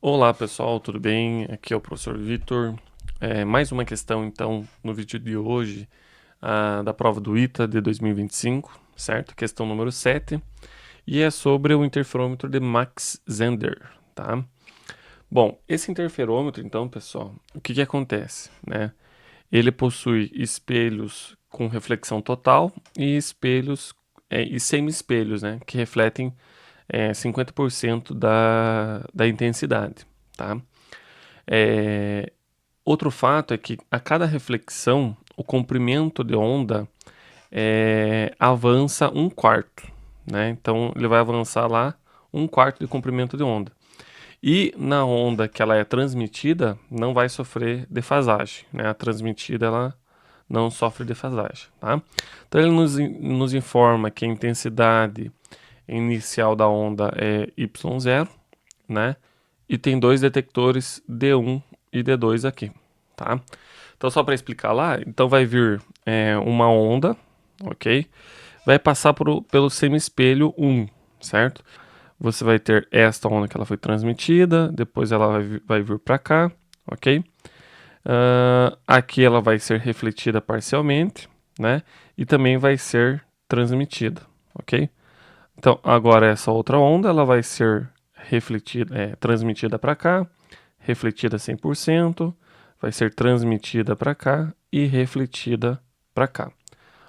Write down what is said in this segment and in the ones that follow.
Olá pessoal, tudo bem? Aqui é o professor Vitor. Mais uma questão então no vídeo de hoje da prova do ITA de 2025, certo? Questão número 7, e é sobre o interferômetro de Mach-Zehnder, tá? Bom, esse interferômetro então, pessoal, o que acontece, né? Ele possui espelhos com reflexão total e espelhos e semi-espelhos, né? Que refletem 50% da intensidade, tá? É, Outro fato é que a cada reflexão, o comprimento de onda avança um quarto, né? Então ele vai avançar lá um quarto de comprimento de onda. E na onda que ela é transmitida, não vai sofrer defasagem, né? A transmitida ela não sofre defasagem, tá? Então ele nos informa que a intensidade inicial da onda é y0, né? E tem dois detectores D1 e D2 aqui, tá? Então só para explicar lá, então vai vir uma onda, ok? Vai passar pelo semi-espelho 1, certo? Você vai ter esta onda que ela foi transmitida, depois ela vai vir para cá, ok? Aqui ela vai ser refletida parcialmente, né? E também vai ser transmitida, ok? Então agora essa outra onda ela vai ser refletida, transmitida para cá, refletida 100%, vai ser transmitida para cá e refletida para cá,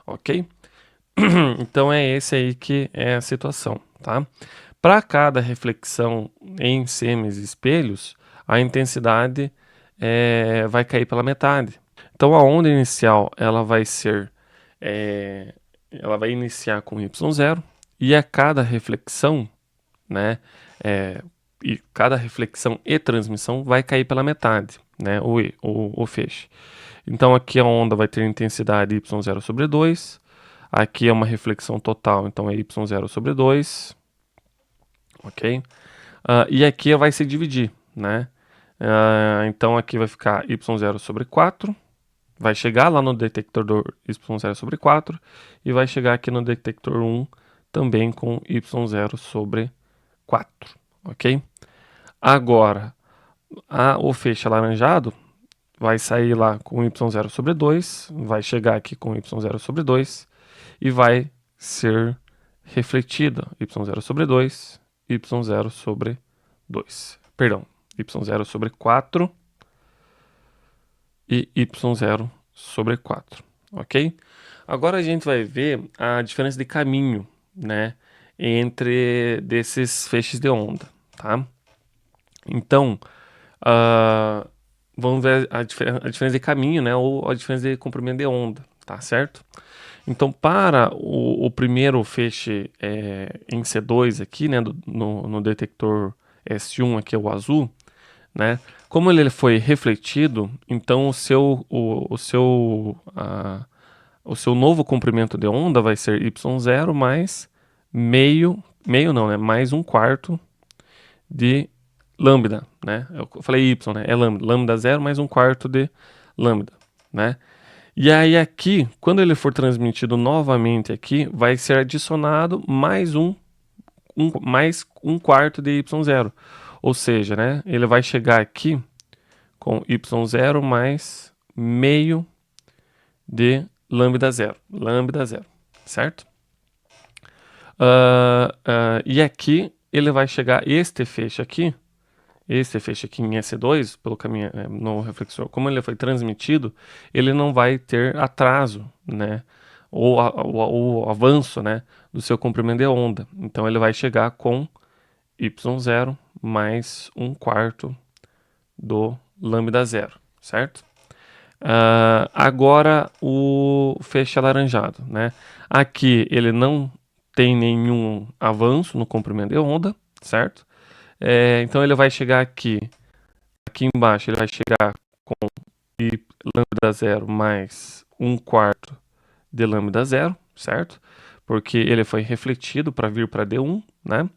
ok? Então é esse aí que é a situação, tá? Para cada reflexão em semi-espelhos, a intensidade vai cair pela metade. Então a onda inicial ela vai ser, é, ela vai iniciar com y0 e a cada reflexão, né, e cada reflexão e transmissão vai cair pela metade, né, o feixe. Então aqui a onda vai ter intensidade y0 sobre 2, aqui é uma reflexão total, então é y0 sobre 2, ok? E aqui vai se dividir, né? Então aqui vai ficar y0 sobre 4, vai chegar lá no detector do y0 sobre 4 e vai chegar aqui no detector 1 também com y0 sobre 4, ok? Agora, o feixe alaranjado vai sair lá com y0 sobre 2, vai chegar aqui com y0 sobre 2 e vai ser refletida y0 sobre 2, y0 sobre 2. Perdão, y0 sobre 4 e y0 sobre 4, ok? Agora a gente vai ver a diferença de caminho, né, entre desses feixes de onda, tá? Então, uh, vamos ver a diferença de caminho, né, ou a diferença de comprimento de onda, tá certo? Então, para o primeiro feixe em C2 aqui, né, no detector S1, aqui é o azul, né, como ele foi refletido, então o seu novo comprimento de onda vai ser y0 mais meio não, né, mais um quarto de lambda, né? Eu falei y, né? É lambda. Lambda 0 mais um quarto de lambda, né? E aí aqui, quando ele for transmitido novamente aqui, vai ser adicionado mais um quarto de y0. Ou seja, né? Ele vai chegar aqui com y0 mais meio de lambda 0. Lambda 0, certo? E aqui ele vai chegar, este feixe aqui em S2, pelo caminho no reflexor, como ele foi transmitido, ele não vai ter atraso, né? Ou avanço, né? Do seu comprimento de onda. Então ele vai chegar com y0 mais um quarto do lambda 0, certo? Agora o feixe alaranjado, né? Aqui ele não tem nenhum avanço no comprimento de onda, certo? Então ele vai chegar aqui embaixo, ele vai chegar com lambda 0 mais um quarto de lambda 0, certo? Porque ele foi refletido para vir para D1, né?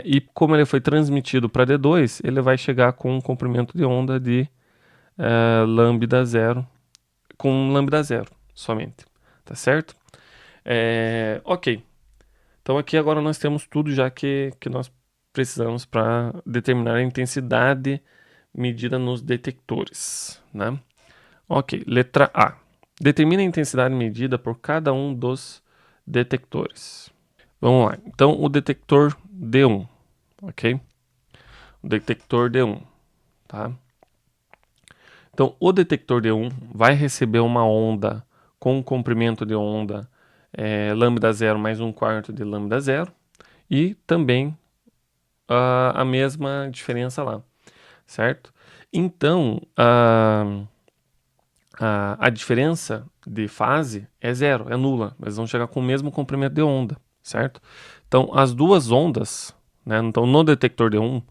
E como ele foi transmitido para D2, ele vai chegar com um comprimento de onda de lambda 0, com lambda 0 somente, tá certo? Ok. Então aqui agora nós temos tudo já que nós precisamos para determinar a intensidade medida nos detectores, né? Ok, letra A. Determine a intensidade medida por cada um dos detectores. Vamos lá. Então, o detector D1, ok? O detector D1, tá? Então, o detector D1 vai receber uma onda com um comprimento de onda lambda 0 mais 1/4 de lambda 0 e também a mesma diferença lá, certo? Então, a diferença de fase é zero, é nula. Eles vão chegar com o mesmo comprimento de onda, certo? Então, as duas ondas, né? Então, no detector D1,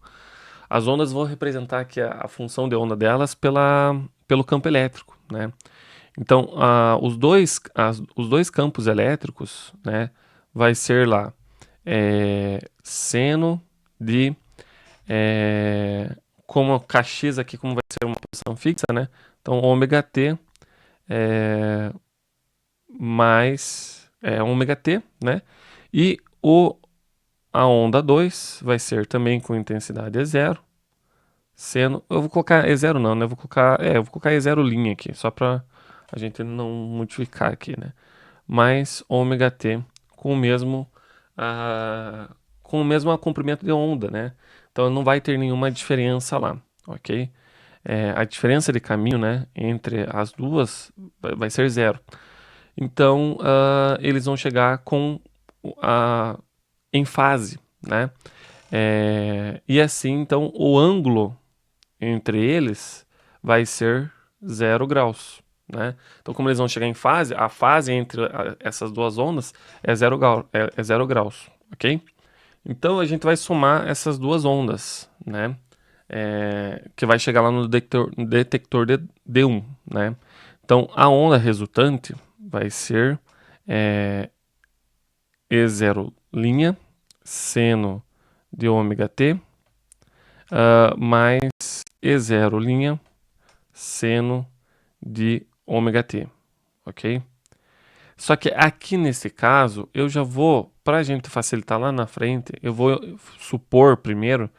as ondas vão representar aqui a função de onda delas pelo campo elétrico, né? Então, os dois campos elétricos, né? Vai ser lá seno de como kx aqui, como vai ser uma posição fixa, né? Então, ômega t mais ômega t, né? E a onda 2 vai ser também com intensidade E0, seno, eu vou colocar E0 não, né? Eu vou colocar E0' aqui, só para a gente não modificar aqui, né? Mais ômega t com o mesmo comprimento de onda, né? Então não vai ter nenhuma diferença lá, ok? A diferença de caminho, né, entre as duas vai ser zero. Então eles vão chegar em fase, né? E assim, então, o ângulo entre eles vai ser 0 graus, né? Então, como eles vão chegar em fase, a fase entre essas duas ondas é 0 graus, ok? Então, a gente vai somar essas duas ondas, né? Que vai chegar lá no detector D1, né? Então, a onda resultante vai ser E0' seno de ômega t mais E0' seno de ômega t, ok? Só que aqui nesse caso, eu já vou, para a gente facilitar lá na frente, eu vou supor primeiro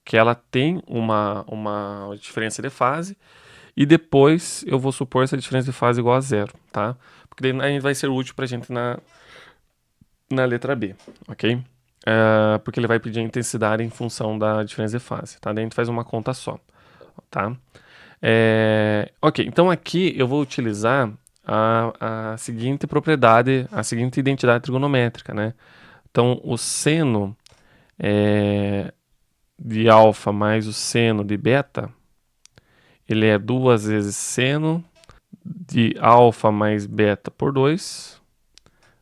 que ela tem uma diferença de fase e depois eu vou supor essa diferença de fase igual a zero, tá? Porque daí a gente vai ser útil para a gente na letra B, ok? Porque ele vai pedir a intensidade em função da diferença de fase, tá? Daí a gente faz uma conta só, tá? Ok, então aqui eu vou utilizar a seguinte propriedade, a seguinte identidade trigonométrica, né? Então, o seno de alfa mais o seno de beta, ele é 2 vezes seno de alfa mais beta por 2,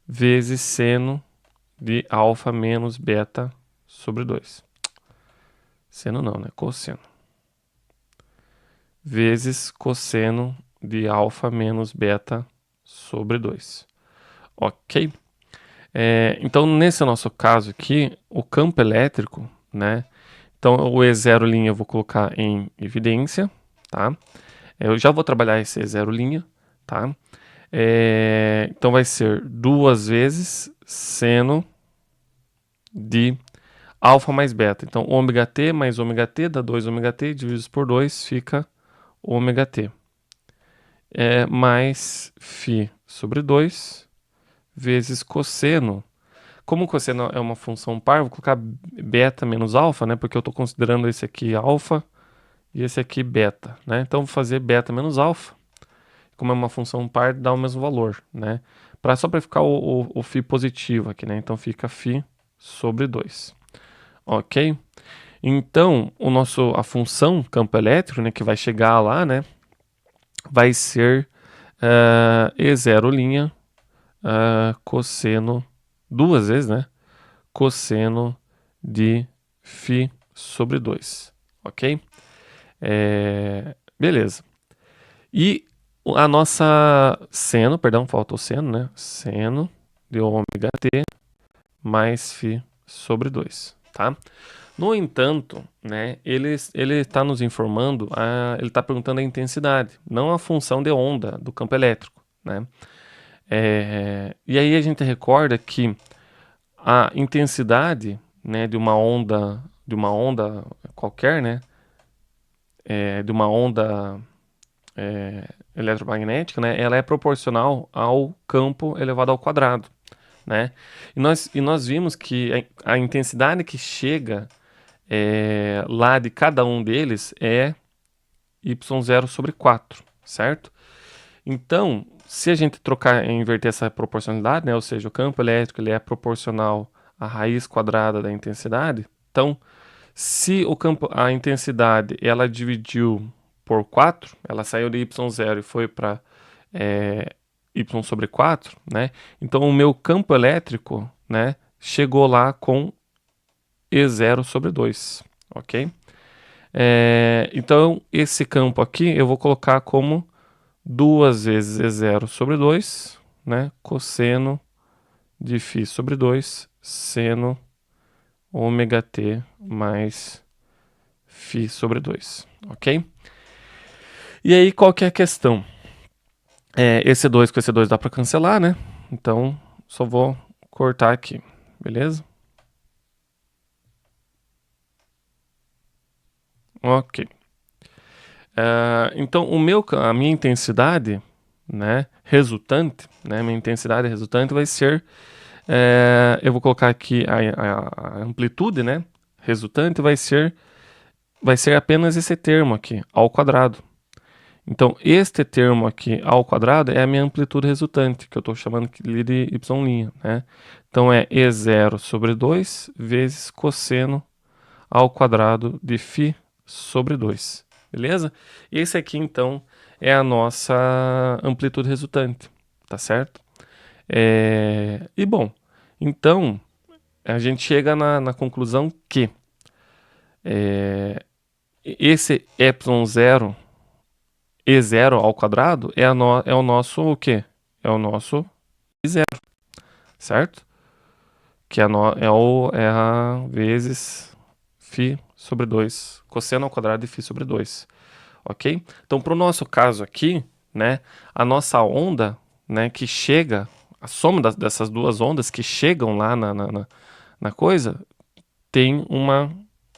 vezes seno de alfa menos beta sobre 2. Seno não, né? Cosseno. Vezes cosseno de alfa menos beta sobre 2. Ok? Então, nesse nosso caso aqui, o campo elétrico, né? Então, o E0' eu vou colocar em evidência, tá? Eu já vou trabalhar esse E0', tá? Então, vai ser 2 vezes seno de alfa mais beta. Então, ômega t mais ômega t dá 2 ômega t, dividido por 2 fica ômega t. Mais φ sobre 2 vezes cosseno. Como cosseno é uma função par, vou colocar beta menos alfa, né? Porque eu estou considerando esse aqui alfa e esse aqui beta, né? Então, vou fazer beta menos alfa. Como é uma função par, dá o mesmo valor, né? Só para ficar o φ positivo aqui, né? Então, fica φ sobre 2. Ok? Então, a função campo elétrico, né, que vai chegar lá, né, vai ser E0' cosseno, duas vezes, né, cosseno de φ sobre 2, ok? Beleza. E a nossa seno, perdão, falta o seno, né, seno de ômega t mais φ sobre 2, tá? No entanto, né, ele está nos informando, ele está perguntando a intensidade, não a função de onda do campo elétrico, né? E aí a gente recorda que a intensidade, né, de uma onda uma onda qualquer, né? De uma onda eletromagnética, né? Ela é proporcional ao campo elevado ao quadrado, né? E nós vimos que a intensidade que chega lá de cada um deles é y0 sobre 4, certo? Então, se a gente inverter essa proporcionalidade, né, ou seja, o campo elétrico ele é proporcional à raiz quadrada da intensidade, então, se a intensidade ela dividiu por 4, ela saiu de y0 e foi para y sobre 4, né? Então, o meu campo elétrico, né, chegou lá com E0 sobre 2, ok? Então, esse campo aqui eu vou colocar como 2 vezes E0 sobre 2, né? Cosseno de φ sobre 2, seno ômega t mais φ sobre 2, ok? E aí, qual que é a questão? Esse 2 com esse 2 dá para cancelar, né? Então, só vou cortar aqui, beleza? Ok. Então, a minha intensidade, né, resultante, né, minha intensidade resultante vai ser, eu vou colocar aqui a amplitude, né, resultante vai ser apenas esse termo aqui, ao quadrado. Então, este termo aqui ao quadrado é a minha amplitude resultante, que eu estou chamando de y', né? Então, é E0 sobre 2 vezes cosseno ao quadrado de φ sobre 2, beleza? Esse aqui, então, é a nossa amplitude resultante, tá certo? E, bom, então, a gente chega na conclusão que esse ε0, E0 ao quadrado, é o nosso o quê? É o nosso I0, certo? Que é a vezes φ sobre 2, cosseno ao quadrado de φ sobre 2, ok? Então, para o nosso caso aqui, né, a nossa onda, né, que chega, a soma dessas duas ondas que chegam lá na coisa, tem uma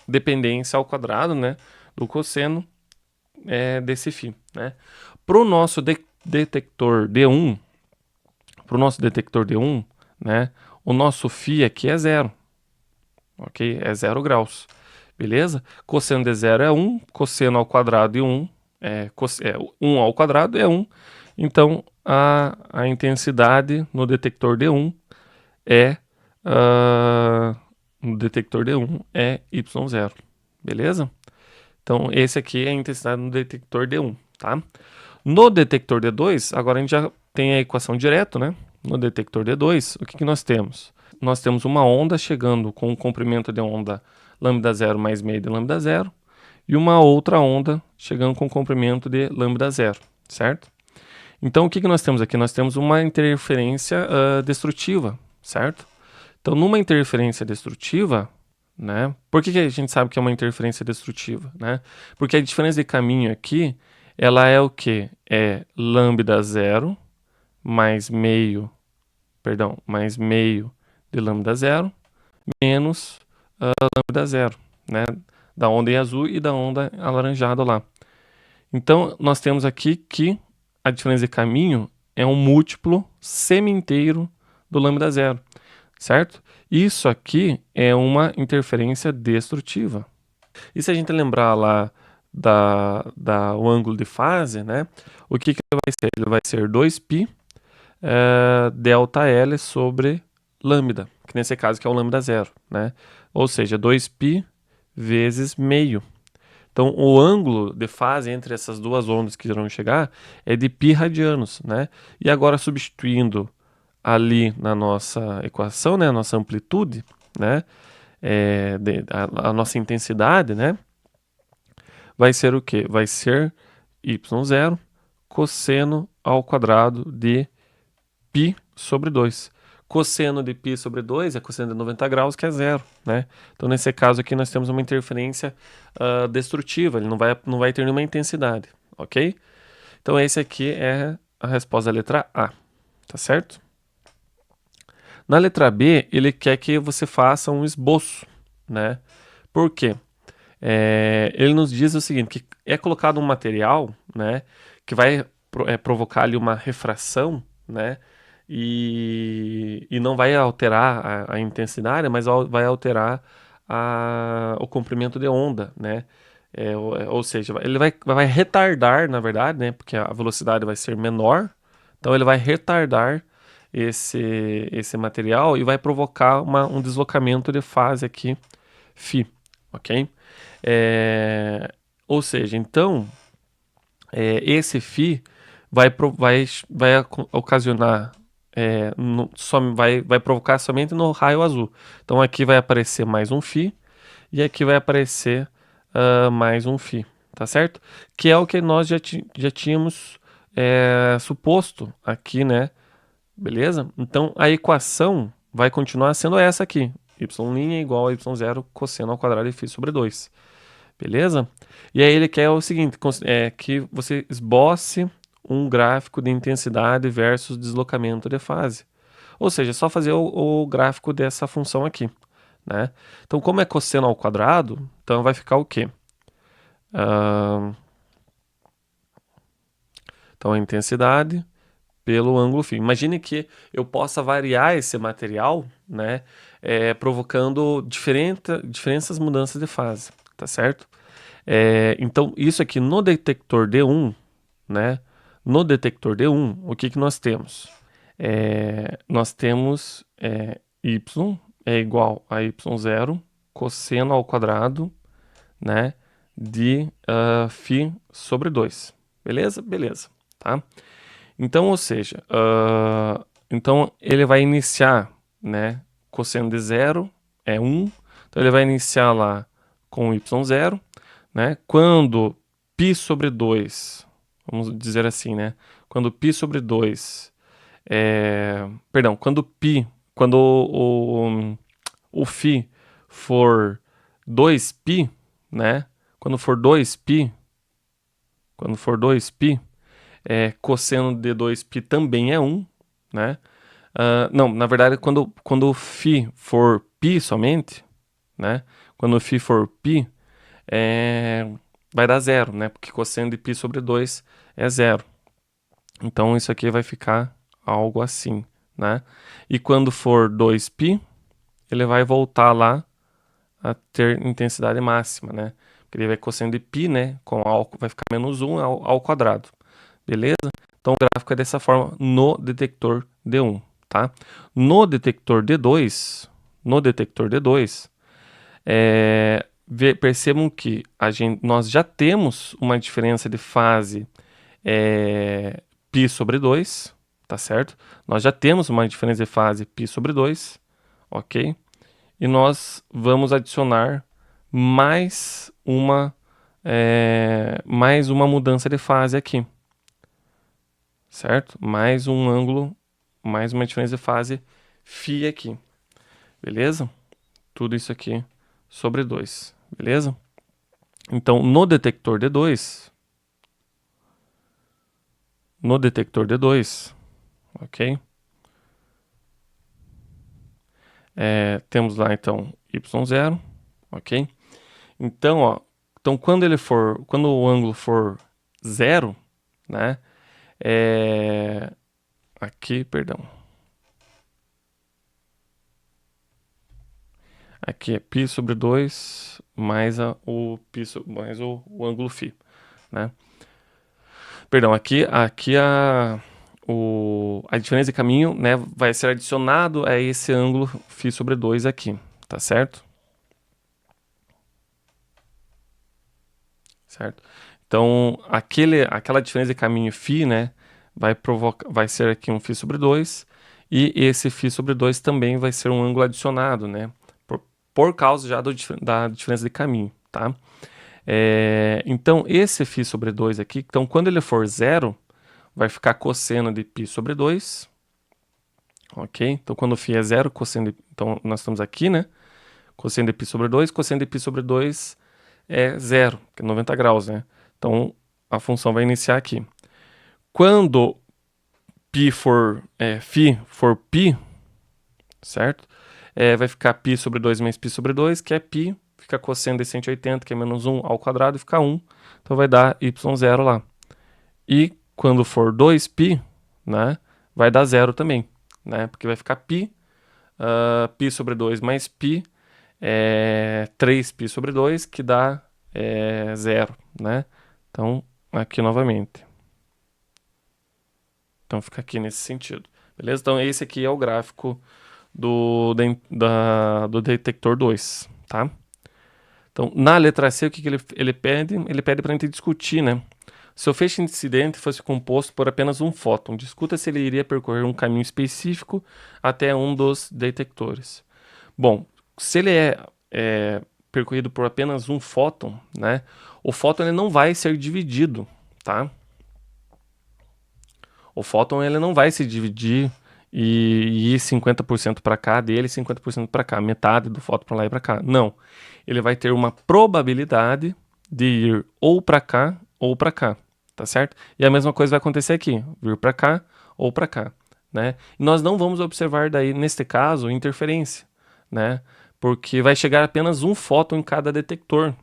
dependência ao quadrado, né, do cosseno desse φ, né? Para o nosso detector D1, né, o nosso φ aqui é 0, ok? É 0 graus, beleza? Cosseno de 0 é 1, cosseno ao quadrado de 1, 1 ao quadrado é 1, então a intensidade no detector D1 é y0, beleza? Então, esse aqui é a intensidade no detector D1, tá? No detector D2, agora a gente já tem a equação direto, né? No detector D2, o que nós temos? Nós temos uma onda chegando com um comprimento de onda lambda 0 mais meio de lambda 0 e uma outra onda chegando com comprimento de lambda 0, certo? Então, o que nós temos aqui? Nós temos uma interferência destrutiva, certo? Então, numa interferência destrutiva, né? Por que a gente sabe que é uma interferência destrutiva, né? Porque a diferença de caminho aqui, ela é o quê? É lambda 0 mais meio de lambda 0 menos lambda 0, né? Da onda em azul e da onda alaranjada lá. Então, nós temos aqui que a diferença de caminho é um múltiplo semi-inteiro do lambda 0, certo? Isso aqui é uma interferência destrutiva. E se a gente lembrar lá o ângulo de fase, né? O que ele vai ser? Ele vai ser 2π delta L sobre lambda, que nesse caso que é o lambda 0, né? Ou seja, 2π vezes meio. Então, o ângulo de fase entre essas duas ondas que irão chegar é de π radianos, né? E agora, substituindo ali na nossa equação, né, a nossa amplitude, né, a nossa intensidade, né, vai ser o quê? Vai ser y0 cosseno ao quadrado de π sobre 2. Cosseno de π sobre 2 é cosseno de 90 graus, que é 0, né? Então, nesse caso aqui, nós temos uma interferência destrutiva, ele não vai ter nenhuma intensidade, ok? Então, esse aqui é a resposta da letra A, tá certo? Na letra B, ele quer que você faça um esboço, né? Por quê? Ele nos diz o seguinte, que é colocado um material, né, que vai provocar ali uma refração, né, e não vai alterar a intensidade, mas vai alterar o comprimento de onda, né, ou seja, ele vai retardar, na verdade, né, porque a velocidade vai ser menor, então ele vai retardar esse material e vai provocar um deslocamento de fase aqui, φ, ok? Ou seja, então, esse φ vai ocasionar, vai provocar somente no raio azul. Então aqui vai aparecer mais um φ e aqui vai aparecer mais um φ, tá certo? Que é o que nós já tínhamos suposto aqui, né? Beleza? Então a equação vai continuar sendo essa aqui. Y' é igual a y0 cosseno ao quadrado de φ sobre 2. Beleza? E aí ele quer o seguinte, que você esboce um gráfico de intensidade versus deslocamento de fase. Ou seja, é só fazer o gráfico dessa função aqui, né? Então, como é cosseno ao quadrado, então vai ficar o quê? Então, a intensidade pelo ângulo φ. Imagine que eu possa variar esse material, né, provocando diferentes mudanças de fase, tá certo? Então, isso aqui no detector D1, né? No detector D1, o que nós temos? Nós temos y é igual a y0 cosseno ao quadrado, né? De φ sobre 2. Beleza? Beleza, tá? Então, ou seja, então ele vai iniciar, né? Cosseno de 0 é 1, então ele vai iniciar lá com y0, né? Quando π sobre 2, vamos dizer assim, né? Quando π sobre 2, perdão, quando o φ for 2π, né? Quando for 2π, cosseno de 2π também é 1, né? Não, na verdade, quando o φ for π somente, né? Quando o φ for π, vai dar 0, né? Porque cosseno de π sobre 2 é 0. Então, isso aqui vai ficar algo assim, né? E quando for 2π, ele vai voltar lá a ter intensidade máxima, né? Porque ele vai cosseno de π, né? Vai ficar menos 1 ao quadrado. Beleza? Então o gráfico é dessa forma no detector D1, tá? No detector D2, percebam que nós já temos uma diferença de fase π sobre 2, tá certo? Nós já temos uma diferença de fase π sobre 2, ok? E nós vamos adicionar mais uma mudança de fase aqui, certo? Mais um ângulo, mais uma diferença de fase φ aqui, beleza? Tudo isso aqui sobre 2, beleza? Então, no detector D2, ok? Temos lá, então, y0, ok? Então, ó, quando o ângulo for 0, né? Aqui, perdão. Aqui é π sobre 2 mais o ângulo φ, né? Perdão, aqui a diferença de caminho, né, vai ser adicionado a esse ângulo φ sobre 2 aqui, tá certo? Certo? Então, aquela diferença de caminho φ, né, vai ser aqui um φ sobre 2, e esse φ sobre 2 também vai ser um ângulo adicionado, né, por causa já da diferença de caminho, tá? Então, esse φ sobre 2 aqui, então quando ele for 0, vai ficar cosseno de π sobre 2, ok? Então, quando o φ é 0, então nós estamos aqui, né? Cosseno de π sobre 2, cosseno de π sobre 2 é 0, que é 90 graus, né? Então, a função vai iniciar aqui. Quando φ for π, certo? Vai ficar π sobre 2 mais π sobre 2, que é π fica cosseno de 180, que é menos 1 ao quadrado, e fica 1. Então vai dar y0 lá. E quando for 2π, né, vai dar 0 também, né? Porque vai ficar π, π sobre 2 mais π, 3π sobre 2, que dá 0, né? Então, aqui novamente. Então fica aqui nesse sentido. Beleza? Então esse aqui é o gráfico do detector 2, tá? Então, na letra C, o que ele pede? Ele pede para a gente discutir, né? Se o feixe incidente fosse composto por apenas um fóton, discuta se ele iria percorrer um caminho específico até um dos detectores. Bom, se ele é percorrido por apenas um fóton, né? O fóton ele não vai ser dividido, tá? O fóton ele não vai se dividir e ir 50% para cá dele e 50% para cá, metade do fóton para lá e para cá. Não. Ele vai ter uma probabilidade de ir ou para cá ou para cá, tá certo? E a mesma coisa vai acontecer aqui, vir para cá ou para cá, né? E nós não vamos observar daí, neste caso, interferência, né? Porque vai chegar apenas um fóton em cada detector.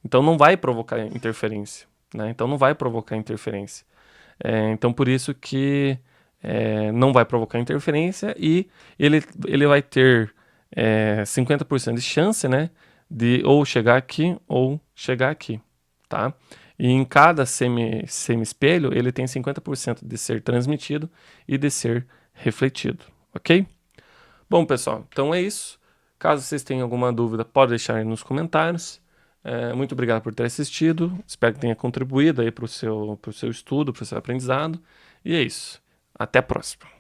Então não vai provocar interferência, né? Então não vai provocar interferência. Então por isso que não vai provocar interferência e ele vai ter 50% de chance, né, de ou chegar aqui ou chegar aqui, tá? E em cada semi-espelho ele tem 50% de ser transmitido e de ser refletido, ok? Bom, pessoal, então é isso. Caso vocês tenham alguma dúvida, pode deixar aí nos comentários. Muito obrigado por ter assistido. Espero que tenha contribuído aí para o seu estudo, para o seu aprendizado. E é isso. Até a próxima.